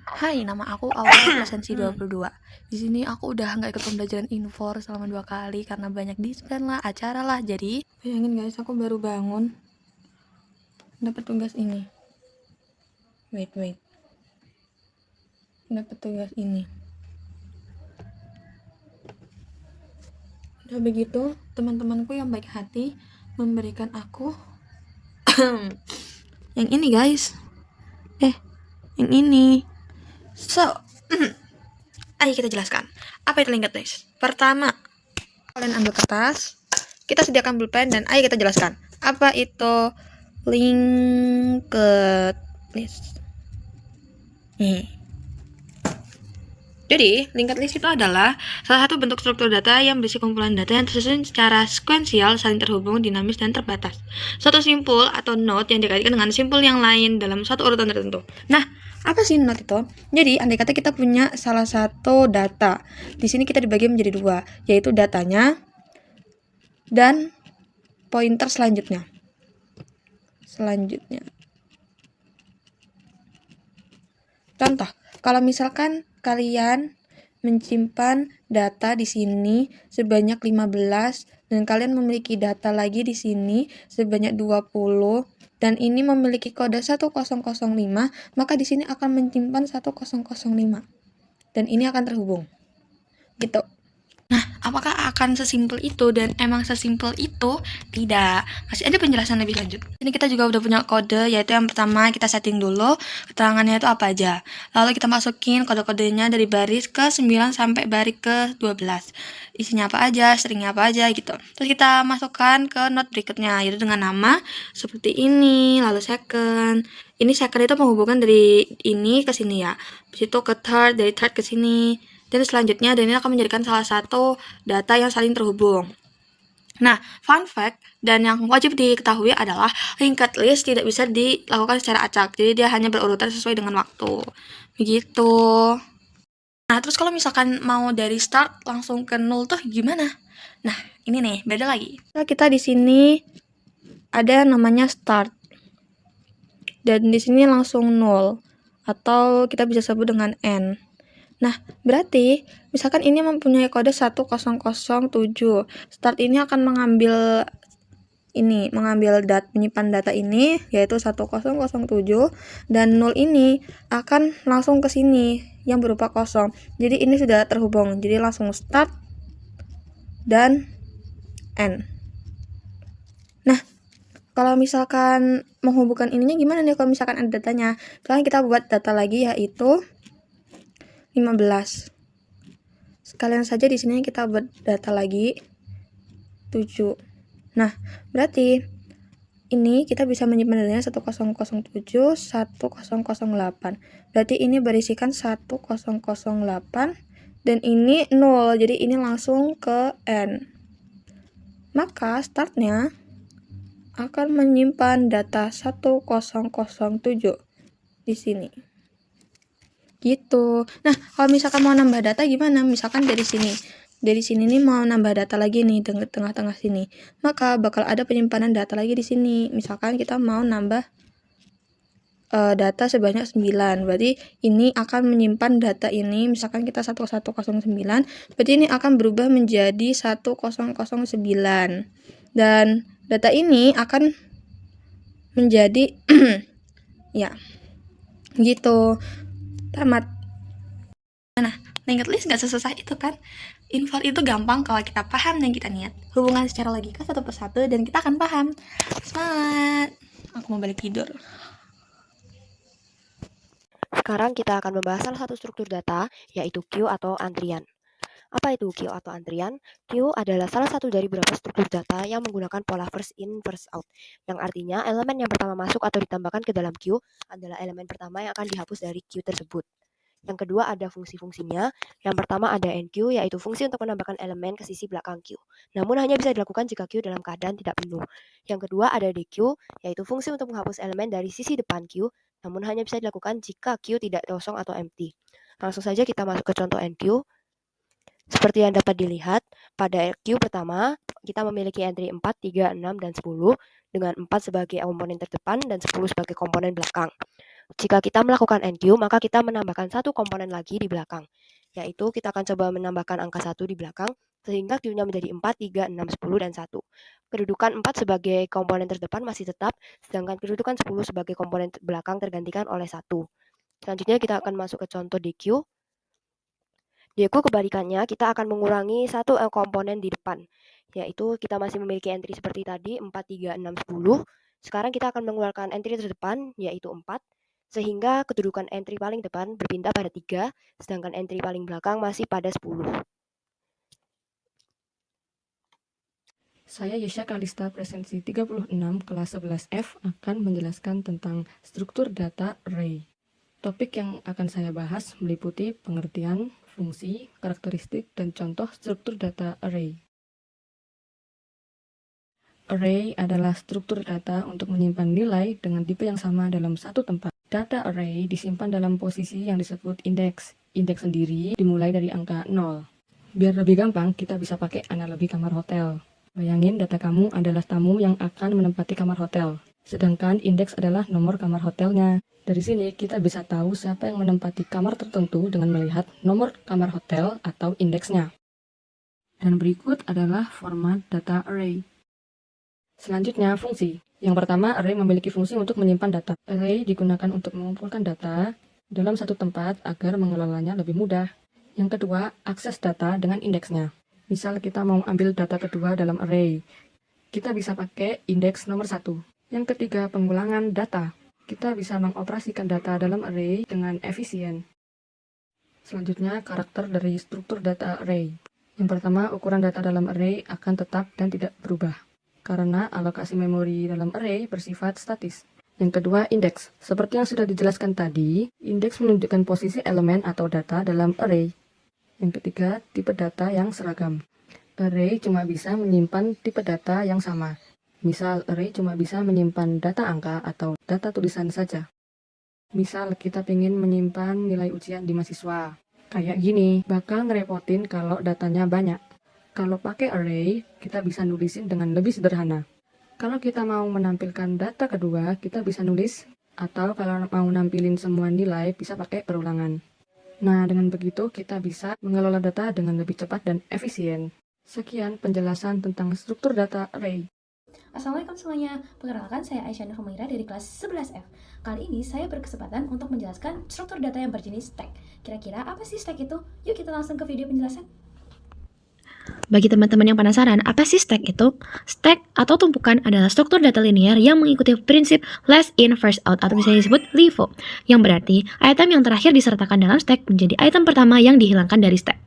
Hai, nama aku Aurel Presensi 22. Di sini aku udah nggak ikut pembelajaran Infor selama 2 kali karena banyak diskon lah, acara lah. Jadi, bayangin guys, aku baru bangun dapat tugas ini. Wait. Dapat tugas ini. Udah begitu, teman-temanku yang baik hati memberikan aku yang ini guys. Yang ini. Ayo kita jelaskan. Apa itu linked list? Pertama, kalian ambil kertas, kita sediakan pulpen, dan ayo kita jelaskan. Apa itu linked list? Jadi, linked list itu adalah salah satu bentuk struktur data yang berisi kumpulan data yang tersusun secara sekuensial, saling terhubung, dinamis, dan terbatas. Suatu simpul atau node yang dikaitkan dengan simpul yang lain dalam suatu urutan tertentu. Nah, apa sih node itu? Jadi, andai kata kita punya salah satu data. Di sini kita dibagi menjadi dua, yaitu datanya dan pointer selanjutnya. Contoh, kalau misalkan kalian menyimpan data di sini sebanyak 15 dan kalian memiliki data lagi di sini sebanyak 20 dan ini memiliki kode 1005, maka di sini akan menyimpan 1005 dan ini akan terhubung. Gitu. Nah, apakah akan sesimpel itu? Dan emang sesimpel itu? Tidak. Masih ada penjelasan lebih lanjut. Ini kita juga udah punya kode, yaitu yang pertama kita setting dulu keterangannya itu apa aja. Lalu kita masukin kode-kodenya dari baris ke 9 sampai baris ke 12. Isinya apa aja, stringnya apa aja gitu. Terus kita masukkan ke node berikutnya, yaitu dengan nama seperti ini, lalu second. Ini second itu menghubungkan dari ini ke sini ya. Habis itu ke third, dari third ke sini. Dan selanjutnya, dan ini akan menjadikan salah satu data yang saling terhubung. Nah, fun fact dan yang wajib diketahui adalah linked list tidak bisa dilakukan secara acak. Jadi dia hanya berurutan sesuai dengan waktu. Begitu. Nah, terus kalau misalkan mau dari start langsung ke 0 tuh gimana? Nah, ini nih, beda lagi. Kita di sini ada namanya start. Dan di sini langsung 0 atau kita bisa sebut dengan n. Nah, berarti misalkan ini mempunyai kode 1007. Start ini akan mengambil menyimpan data ini yaitu 1007 dan 0 ini akan langsung ke sini yang berupa kosong. Jadi ini sudah terhubung. Jadi langsung start dan n. Nah, kalau misalkan menghubungkan ininya gimana nih kalau misalkan ada datanya? Sekarang kita buat data lagi yaitu 15. Sekalian saja di sini kita buat data lagi 7. Nah, berarti ini kita bisa menyimpan datanya 1007, 1008. Berarti ini berisikan 1008 dan ini 0. Jadi ini langsung ke n. Maka startnya akan menyimpan data 1007 di sini. Gitu. Nah, kalau misalkan mau nambah data gimana? Misalkan dari sini nih mau nambah data lagi nih di tengah-tengah sini. Maka bakal ada penyimpanan data lagi di sini. Misalkan kita mau nambah data sebanyak 9. Berarti ini akan menyimpan data ini. Misalkan kita 1109, berarti ini akan berubah menjadi 1009. Dan data ini akan menjadi ya. Gitu. Tamat. Nah, linked list gak sesusah itu kan? Infor itu gampang kalau kita paham dan kita niat. Hubungan secara logika satu persatu dan kita akan paham. Semangat! Aku mau balik tidur. Sekarang kita akan membahas salah satu struktur data, yaitu queue atau antrian. Apa itu queue atau antrian? Queue adalah salah satu dari beberapa struktur data yang menggunakan pola first in, first out. Yang artinya elemen yang pertama masuk atau ditambahkan ke dalam queue adalah elemen pertama yang akan dihapus dari queue tersebut. Yang kedua ada fungsi-fungsinya. Yang pertama ada enqueue, yaitu fungsi untuk menambahkan elemen ke sisi belakang queue. Namun hanya bisa dilakukan jika queue dalam keadaan tidak penuh. Yang kedua ada dequeue, yaitu fungsi untuk menghapus elemen dari sisi depan queue. Namun hanya bisa dilakukan jika queue tidak kosong atau empty. Langsung saja kita masuk ke contoh enqueue. Seperti yang dapat dilihat, pada queue pertama, kita memiliki entry 4, 3, 6, dan 10, dengan 4 sebagai komponen terdepan dan 10 sebagai komponen belakang. Jika kita melakukan NQ, maka kita menambahkan satu komponen lagi di belakang, yaitu kita akan coba menambahkan angka 1 di belakang, sehingga Q-nya menjadi 4, 3, 6, 10, dan 1. Kedudukan 4 sebagai komponen terdepan masih tetap, sedangkan kedudukan 10 sebagai komponen belakang tergantikan oleh 1. Selanjutnya kita akan masuk ke contoh DQ. DQ kebalikannya, kita akan mengurangi satu komponen di depan, yaitu kita masih memiliki entry seperti tadi, 4, 3, 6, 10. Sekarang kita akan mengeluarkan entry terdepan, yaitu 4, sehingga kedudukan entry paling depan berpindah pada 3, sedangkan entry paling belakang masih pada 10. Saya Yesha Kalista Presensi 36 kelas 11F akan menjelaskan tentang struktur data array. Topik yang akan saya bahas meliputi pengertian, fungsi, karakteristik, dan contoh struktur data array. Array adalah struktur data untuk menyimpan nilai dengan tipe yang sama dalam satu tempat. Data array disimpan dalam posisi yang disebut indeks. Indeks sendiri dimulai dari angka 0. Biar lebih gampang, kita bisa pakai analogi kamar hotel. Bayangin data kamu adalah tamu yang akan menempati kamar hotel, sedangkan indeks adalah nomor kamar hotelnya. Dari sini kita bisa tahu siapa yang menempati kamar tertentu dengan melihat nomor kamar hotel atau indeksnya. Dan berikut adalah format data array. Selanjutnya, fungsi. Yang pertama, array memiliki fungsi untuk menyimpan data. Array digunakan untuk mengumpulkan data dalam satu tempat agar mengelolanya lebih mudah. Yang kedua, akses data dengan indeksnya. Misal kita mau ambil data kedua dalam array, kita bisa pakai indeks nomor 1. Yang ketiga, pengulangan data. Kita bisa mengoperasikan data dalam array dengan efisien. Selanjutnya, karakter dari struktur data array. Yang pertama, ukuran data dalam array akan tetap dan tidak berubah, karena alokasi memori dalam array bersifat statis. Yang kedua, indeks. Seperti yang sudah dijelaskan tadi, indeks menunjukkan posisi elemen atau data dalam array. Yang ketiga, tipe data yang seragam. Array cuma bisa menyimpan tipe data yang sama. Misal, array cuma bisa menyimpan data angka atau data tulisan saja. Misal, kita ingin menyimpan nilai ujian di mahasiswa. Kayak gini, bakal ngerepotin kalau datanya banyak. Kalau pakai array, kita bisa nulisin dengan lebih sederhana. Kalau kita mau menampilkan data kedua, kita bisa nulis. Atau kalau mau nampilin semua nilai, bisa pakai perulangan. Nah, dengan begitu kita bisa mengelola data dengan lebih cepat dan efisien. Sekian penjelasan tentang struktur data array. Assalamualaikum semuanya, perkenalkan saya Aisyah Nur Humaira dari kelas 11F. Kali ini saya berkesempatan untuk menjelaskan struktur data yang berjenis stack. Kira-kira apa sih stack itu? Yuk kita langsung ke video penjelasan. Bagi teman-teman yang penasaran, apa sih stack itu? Stack atau tumpukan adalah struktur data linear yang mengikuti prinsip last in first out atau bisa disebut LIFO, yang berarti item yang terakhir disertakan dalam stack menjadi item pertama yang dihilangkan dari stack.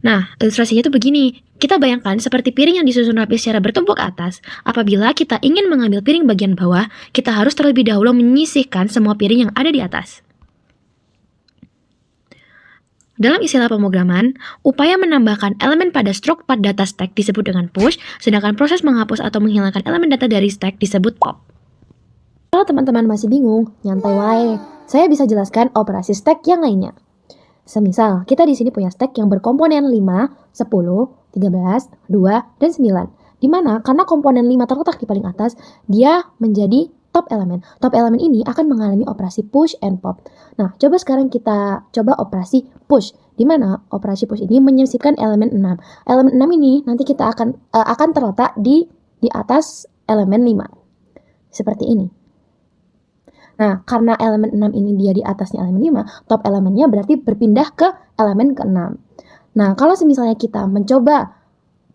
Nah, ilustrasinya tuh begini. Kita bayangkan seperti piring yang disusun rapi secara bertumpuk ke atas. Apabila kita ingin mengambil piring bagian bawah, kita harus terlebih dahulu menyisihkan semua piring yang ada di atas. Dalam istilah pemrograman, upaya menambahkan elemen pada struktur data stack disebut dengan push, sedangkan proses menghapus atau menghilangkan elemen data dari stack disebut pop. Kalau teman-teman masih bingung, nyantai wae. Saya bisa jelaskan operasi stack yang lainnya. Semisal, kita di sini punya stack yang berkomponen 5, 10, 13, 2, dan 9. Dimana karena komponen 5 terletak di paling atas, dia menjadi top elemen. Top elemen ini akan mengalami operasi push and pop. Nah, coba sekarang kita coba operasi push. Di mana operasi push ini menyisipkan elemen 6. Elemen 6 ini nanti kita akan terletak di atas elemen 5. Seperti ini. Nah, karena elemen 6 ini dia di atasnya elemen 5, top elemennya berarti berpindah ke elemen ke-6. Nah, kalau misalnya kita mencoba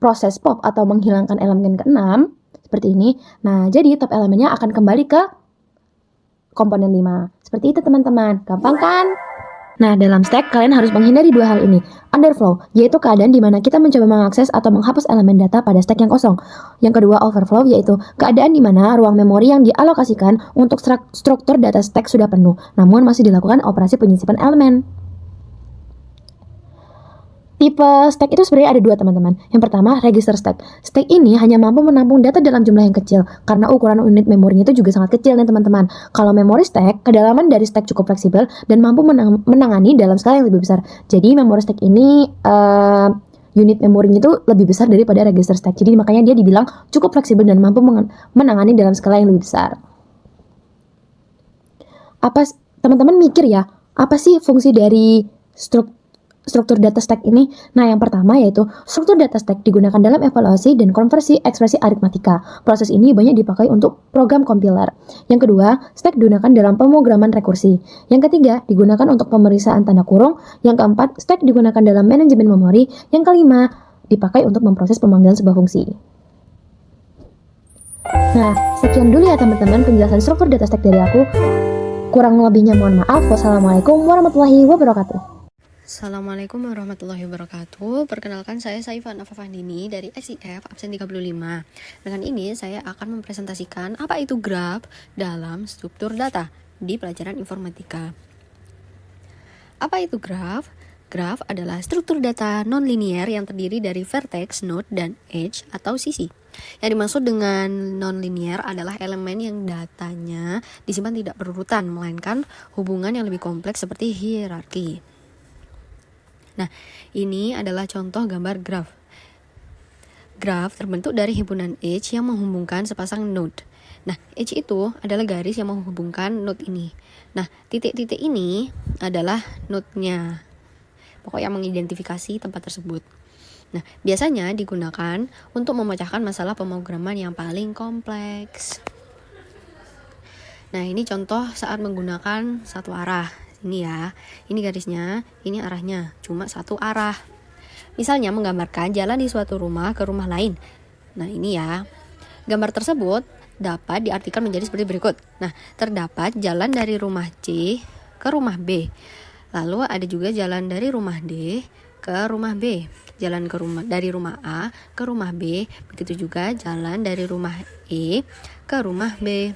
proses pop atau menghilangkan elemen ke-6, seperti ini, nah jadi top elemennya akan kembali ke komponen 5. Seperti itu teman-teman, gampang kan? Nah, dalam stack kalian harus menghindari dua hal ini. Underflow, yaitu keadaan di mana kita mencoba mengakses atau menghapus elemen data pada stack yang kosong. Yang kedua, overflow, yaitu keadaan di mana ruang memori yang dialokasikan untuk struktur data stack sudah penuh, namun masih dilakukan operasi penyisipan elemen. Tipe stack itu sebenarnya ada dua teman-teman. Yang pertama, register stack. Stack ini hanya mampu menampung data dalam jumlah yang kecil, karena ukuran unit memorinya itu juga sangat kecil nih teman-teman. Kalau memori stack, kedalaman dari stack cukup fleksibel dan mampu menangani dalam skala yang lebih besar. Jadi memori stack ini unit memorinya itu lebih besar daripada register stack. Jadi makanya dia dibilang cukup fleksibel dan mampu menangani dalam skala yang lebih besar. teman-teman mikir ya, apa sih fungsi dari struktur data stack ini? Nah, yang pertama yaitu struktur data stack digunakan dalam evaluasi dan konversi ekspresi aritmatika. Proses ini banyak dipakai untuk program compiler. Yang kedua, stack digunakan dalam pemrograman rekursi. Yang ketiga, digunakan untuk pemeriksaan tanda kurung. Yang keempat, stack digunakan dalam manajemen memori. Yang kelima, dipakai untuk memproses pemanggilan sebuah fungsi. Nah, sekian dulu ya teman-teman penjelasan struktur data stack dari aku. Kurang lebihnya mohon maaf. Wassalamualaikum warahmatullahi wabarakatuh. Assalamualaikum warahmatullahi wabarakatuh. Perkenalkan, saya Saifan Afafandini dari SIF absen 35. Dengan ini saya akan mempresentasikan apa itu graf dalam struktur data di pelajaran informatika. Apa itu graf? Graf adalah struktur data non-linear yang terdiri dari vertex, node, dan edge atau sisi. Yang dimaksud dengan non-linear adalah elemen yang datanya disimpan tidak berurutan, melainkan hubungan yang lebih kompleks seperti hierarki. Nah, ini adalah contoh gambar graf. Graf terbentuk dari himpunan edge yang menghubungkan sepasang node. Nah, edge itu adalah garis yang menghubungkan node ini. Nah, titik-titik ini adalah node-nya. Pokoknya mengidentifikasi tempat tersebut. Nah, biasanya digunakan untuk memecahkan masalah pemrograman yang paling kompleks. Nah, ini contoh saat menggunakan satu arah. Ini ya, ini garisnya, ini arahnya, cuma satu arah. Misalnya menggambarkan jalan di suatu rumah ke rumah lain. Nah, ini ya. Gambar tersebut dapat diartikan menjadi seperti berikut. Nah, terdapat jalan dari rumah C ke rumah B. Lalu ada juga jalan dari rumah D ke rumah B. Jalan dari rumah A ke rumah B. Begitu juga jalan dari rumah E ke rumah B.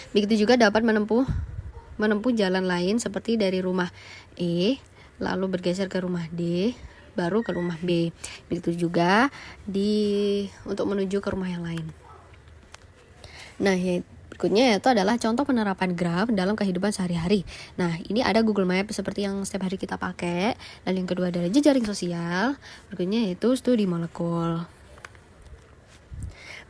Begitu juga dapat menempuh jalan lain seperti dari rumah E lalu bergeser ke rumah D baru ke rumah B. Begitu juga untuk menuju ke rumah yang lain. Nah, berikutnya yaitu adalah contoh penerapan graf dalam kehidupan sehari-hari. Nah, ini ada Google Map seperti yang setiap hari kita pakai. Lalu yang kedua adalah jejaring sosial. Berikutnya yaitu studi molekul.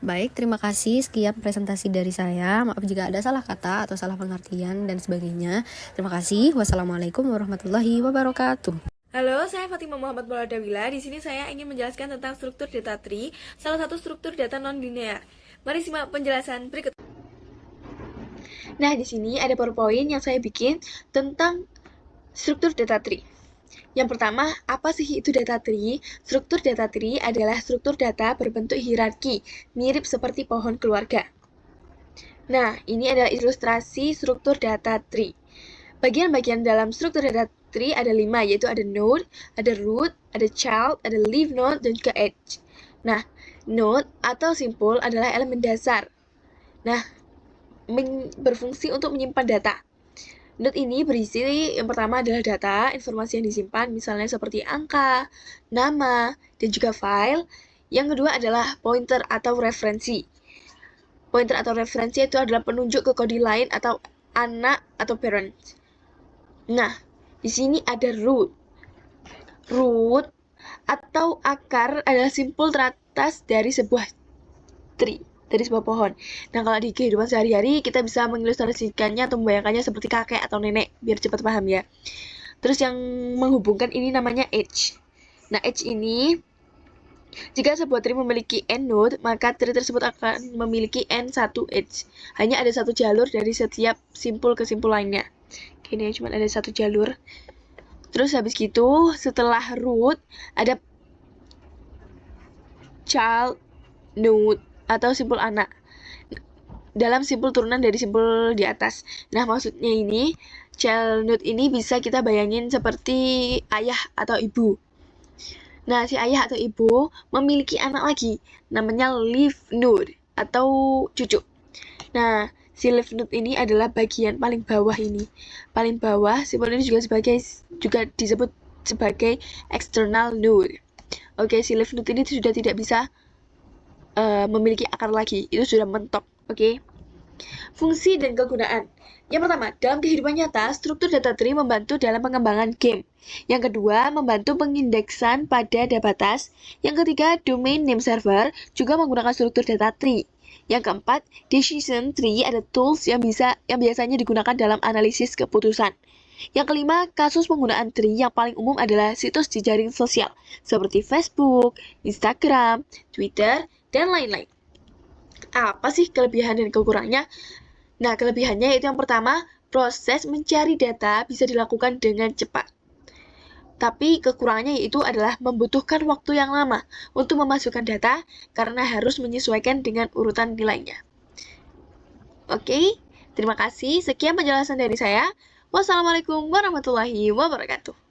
Baik, terima kasih. Sekian presentasi dari saya. Maaf jika ada salah kata atau salah pengertian dan sebagainya. Terima kasih. Wassalamualaikum warahmatullahi wabarakatuh. Halo, saya Fatimah Muhammad Muladawila. Di sini saya ingin menjelaskan tentang struktur data tree, salah satu struktur data non-linear. Mari simak penjelasan berikut. Nah, di sini ada PowerPoint yang saya bikin tentang struktur data tree. Yang pertama, apa sih itu data tree? Struktur data tree adalah struktur data berbentuk hierarki, mirip seperti pohon keluarga. Nah, ini adalah ilustrasi struktur data tree. Bagian-bagian dalam struktur data tree ada 5, yaitu ada node, ada root, ada child, ada leaf node, dan juga edge. Nah, node atau simpul adalah elemen dasar. Nah, berfungsi untuk menyimpan data. Node ini berisi yang pertama adalah data, informasi yang disimpan, misalnya seperti angka, nama, dan juga file. Yang kedua adalah pointer atau referensi. Pointer atau referensi itu adalah penunjuk ke kode lain atau anak atau parent. Nah, di sini ada root. Root atau akar adalah simpul teratas dari sebuah tree, dari sebuah pohon. Nah, kalau di kehidupan sehari-hari kita bisa mengilustrasikannya atau membayangkannya seperti kakek atau nenek, biar cepat paham ya. Terus yang menghubungkan ini namanya edge. Nah, edge ini, jika sebuah tree memiliki n node, maka tree tersebut akan memiliki n1 edge. Hanya ada satu jalur dari setiap simpul ke simpul lainnya. Ini cuma ada satu jalur. Terus habis gitu, setelah root, ada child node atau simpul anak dalam simpul turunan dari simpul di atas. Nah, maksudnya ini child node ini bisa kita bayangin seperti ayah atau ibu. Nah, si ayah atau ibu memiliki anak lagi, namanya leaf node atau cucu. Nah, si leaf node ini adalah bagian paling bawah ini. Paling bawah, simpul ini juga disebut sebagai external node. Oke, si leaf node ini sudah tidak bisa memiliki akar lagi, itu sudah mentok. Oke. Fungsi dan kegunaan. Yang pertama, dalam kehidupan nyata, struktur data tree membantu dalam pengembangan game. Yang kedua, membantu pengindeksan pada database. Yang ketiga, domain name server juga menggunakan struktur data tree. Yang keempat, decision tree ada tools yang biasanya digunakan dalam analisis keputusan. Yang kelima, kasus penggunaan tree yang paling umum adalah situs jejaring sosial seperti Facebook, Instagram, Twitter, dan lain-lain. Apa sih kelebihan dan kekurangannya? Nah, kelebihannya yaitu yang pertama, proses mencari data bisa dilakukan dengan cepat. Tapi kekurangannya yaitu adalah membutuhkan waktu yang lama untuk memasukkan data karena harus menyesuaikan dengan urutan nilainya. Oke, terima kasih. Sekian penjelasan dari saya. Wassalamualaikum warahmatullahi wabarakatuh.